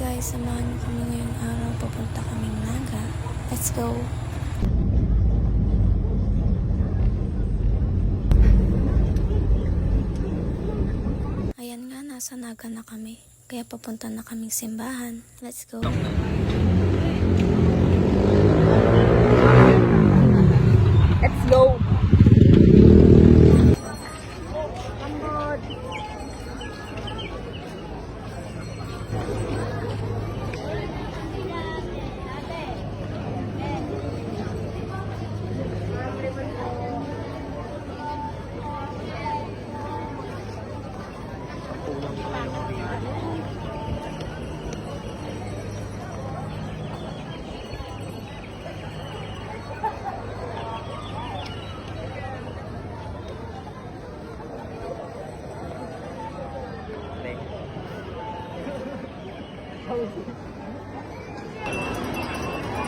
guys, samahan mo kami ngayong araw. Papunta kaming Naga. Let's go! Ayan nga, nasa Naga na kami. Kaya papunta na kaming simbahan. Let's go! Let's go!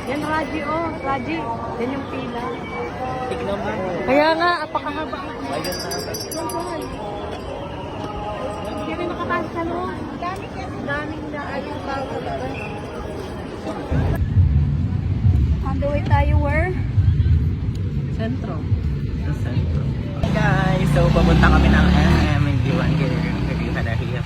Yan, Raji, oh. Raji, yan yung pila. Tignan mo. Kaya nga, apakahaba. Ayun na. Hindi rin nakataas ka, no? Daming na ayun tao talaga. On the way tayo, where? Sentro. Sa sentro. Hey guys, so papunta kami ng MM. Hindi one girl. Hindi padahiya.